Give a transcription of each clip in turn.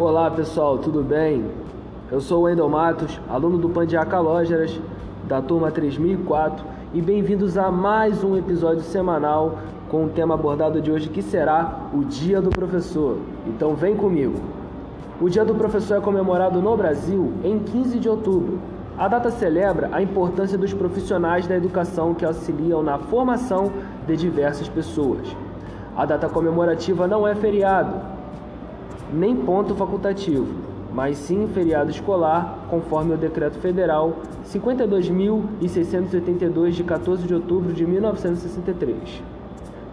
Olá pessoal, tudo bem? Eu sou o Wendel Matos, aluno do Pandiaca Lógeras, da turma 3004, e bem-vindos a mais um episódio semanal com o tema abordado de hoje, que será o Dia do Professor. Então vem comigo! O Dia do Professor é comemorado no Brasil em 15 de outubro. A data celebra a importância dos profissionais da educação que auxiliam na formação de diversas pessoas. A data comemorativa não é feriado, nem ponto facultativo, mas sim feriado escolar, conforme o Decreto Federal 52.682, de 14 de outubro de 1963.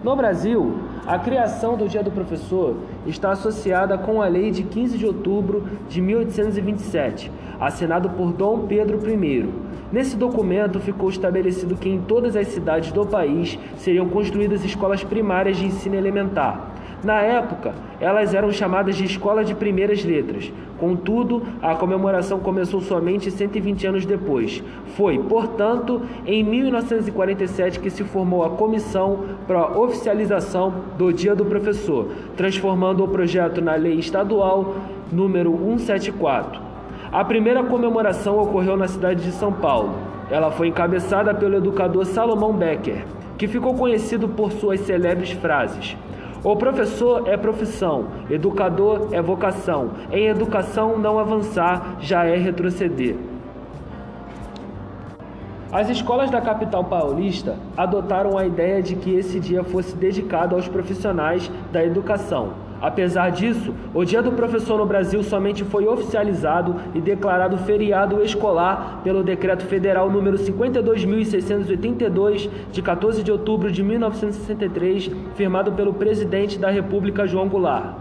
No Brasil, a criação do Dia do Professor está associada com a Lei de 15 de outubro de 1827, assinado por Dom Pedro I. Nesse documento ficou estabelecido que em todas as cidades do país seriam construídas escolas primárias de ensino elementar. Na época, elas eram chamadas de Escola de Primeiras Letras. Contudo, a comemoração começou somente 120 anos depois. Foi, portanto, em 1947 que se formou a Comissão para a Oficialização do Dia do Professor, transformando o projeto na Lei Estadual número 174. A primeira comemoração ocorreu na cidade de São Paulo. Ela foi encabeçada pelo educador Salomão Becker, que ficou conhecido por suas celebres frases: "O professor é profissão, educador é vocação. Em educação não avançar já é retroceder." As escolas da capital paulista adotaram a ideia de que esse dia fosse dedicado aos profissionais da educação. Apesar disso, o Dia do Professor no Brasil somente foi oficializado e declarado feriado escolar pelo Decreto Federal número 52.682, de 14 de outubro de 1963, firmado pelo presidente da República, João Goulart.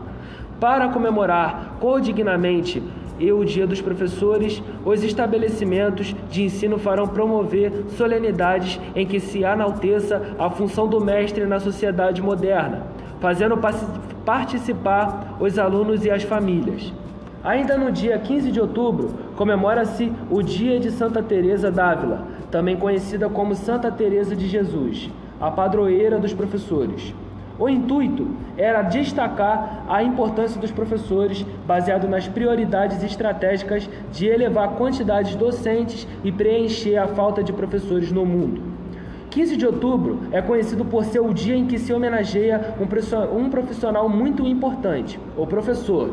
Para comemorar codignamente o Dia dos Professores, os estabelecimentos de ensino farão promover solenidades em que se enalteça a função do mestre na sociedade moderna, fazendo participar os alunos e as famílias. Ainda no dia 15 de outubro, comemora-se o Dia de Santa Teresa d'Ávila, também conhecida como Santa Teresa de Jesus, a padroeira dos professores. O intuito era destacar a importância dos professores, baseado nas prioridades estratégicas de elevar quantidades docentes e preencher a falta de professores no mundo. 15 de outubro é conhecido por ser o dia em que se homenageia um profissional muito importante, o professor.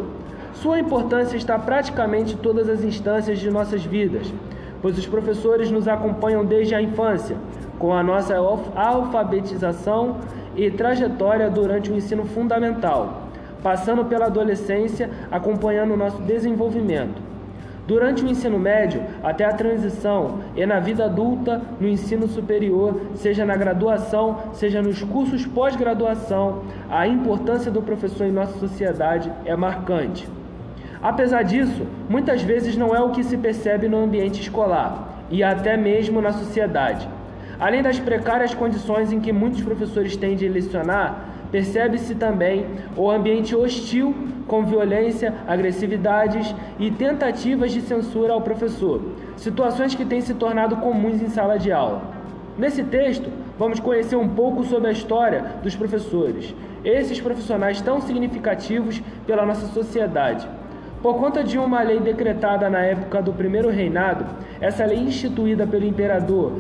Sua importância está praticamente em todas as instâncias de nossas vidas, pois os professores nos acompanham desde a infância, com a nossa alfabetização e trajetória durante o ensino fundamental, passando pela adolescência, acompanhando o nosso desenvolvimento. Durante o ensino médio, até a transição, e na vida adulta, no ensino superior, seja na graduação, seja nos cursos pós-graduação, a importância do professor em nossa sociedade é marcante. Apesar disso, muitas vezes não é o que se percebe no ambiente escolar, e até mesmo na sociedade. Além das precárias condições em que muitos professores têm de lecionar, percebe-se também o ambiente hostil, com violência, agressividades e tentativas de censura ao professor, situações que têm se tornado comuns em sala de aula. Nesse texto, vamos conhecer um pouco sobre a história dos professores, esses profissionais tão significativos pela nossa sociedade. Por conta de uma lei decretada na época do primeiro reinado, essa lei instituída pelo imperador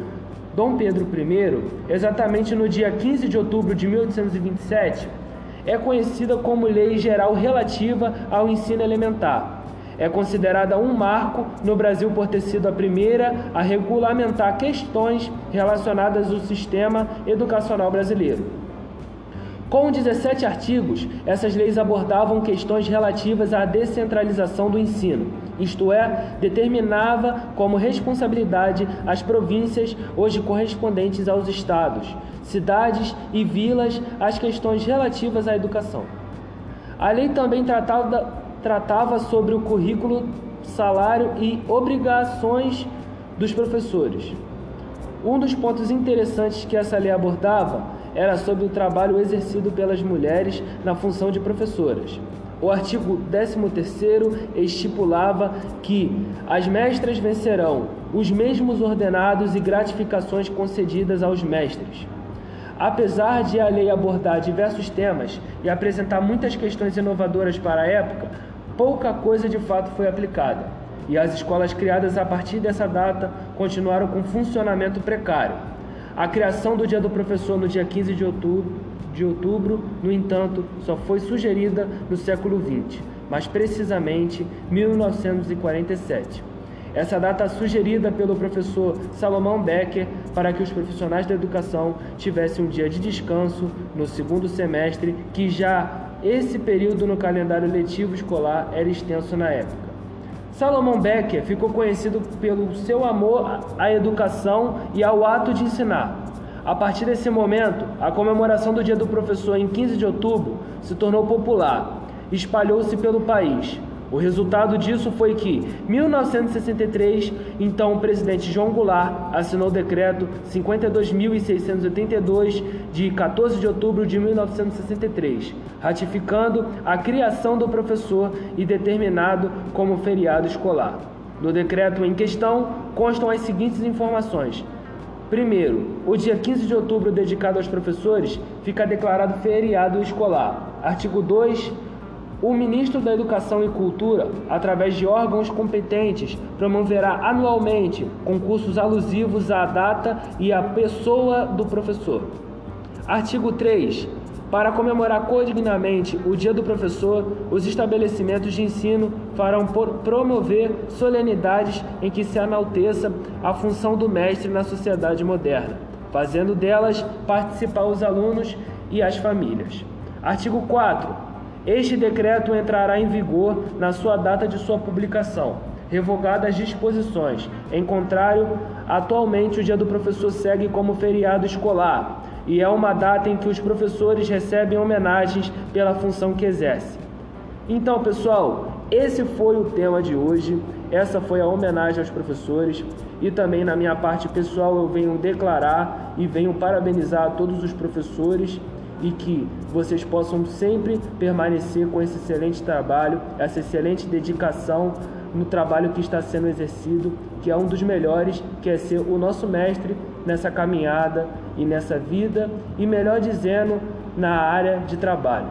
Dom Pedro I, exatamente no dia 15 de outubro de 1827, é conhecida como Lei Geral Relativa ao Ensino Elementar. É considerada um marco no Brasil por ter sido a primeira a regulamentar questões relacionadas ao sistema educacional brasileiro. Com 17 artigos, essas leis abordavam questões relativas à descentralização do ensino, isto é, determinava como responsabilidade as províncias, hoje correspondentes aos estados, cidades e vilas, as questões relativas à educação. A lei também tratava sobre o currículo, salário e obrigações dos professores. Um dos pontos interessantes que essa lei abordava era sobre o trabalho exercido pelas mulheres na função de professoras. O artigo 13º estipulava que as mestras vencerão os mesmos ordenados e gratificações concedidas aos mestres. Apesar de a lei abordar diversos temas e apresentar muitas questões inovadoras para a época, pouca coisa de fato foi aplicada, e as escolas criadas a partir dessa data continuaram com funcionamento precário. A criação do Dia do Professor no dia 15 de outubro, no entanto, só foi sugerida no século XX, mais precisamente 1947. Essa data sugerida pelo professor Salomão Becker para que os profissionais da educação tivessem um dia de descanso no segundo semestre, que já esse período no calendário letivo escolar era extenso na época. Salomão Becker ficou conhecido pelo seu amor à educação e ao ato de ensinar. A partir desse momento, a comemoração do Dia do Professor em 15 de outubro se tornou popular, espalhou-se pelo país. O resultado disso foi que, em 1963, então o presidente João Goulart assinou o decreto 52.682 de 14 de outubro de 1963, ratificando a criação do professor e determinado como feriado escolar. No decreto em questão constam as seguintes informações. Primeiro, o dia 15 de outubro dedicado aos professores fica declarado feriado escolar. Artigo 2. O ministro da Educação e Cultura, através de órgãos competentes, promoverá anualmente concursos alusivos à data e à pessoa do professor. Artigo 3. Para comemorar codignamente o Dia do Professor, os estabelecimentos de ensino farão promover solenidades em que se enalteça a função do mestre na sociedade moderna, fazendo delas participar os alunos e as famílias. Artigo 4. Este decreto entrará em vigor na sua data de sua publicação, revogadas as disposições. Em contrário, atualmente o Dia do Professor segue como feriado escolar e é uma data em que os professores recebem homenagens pela função que exercem. Então, pessoal, esse foi o tema de hoje. Essa foi a homenagem aos professores e também na minha parte pessoal eu venho declarar e venho parabenizar a todos os professores e que vocês possam sempre permanecer com esse excelente trabalho, essa excelente dedicação no trabalho que está sendo exercido, que é um dos melhores, que é ser o nosso mestre nessa caminhada e nessa vida, e melhor dizendo, na área de trabalho.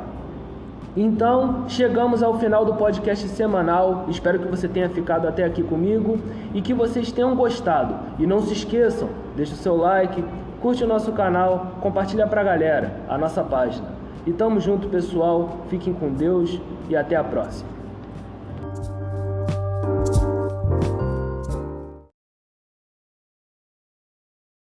Então, chegamos ao final do podcast semanal. Espero que você tenha ficado até aqui comigo e que vocês tenham gostado. E não se esqueçam, deixe o seu like, curte o nosso canal, compartilha pra galera a nossa página. E tamo junto, pessoal. Fiquem com Deus e até a próxima.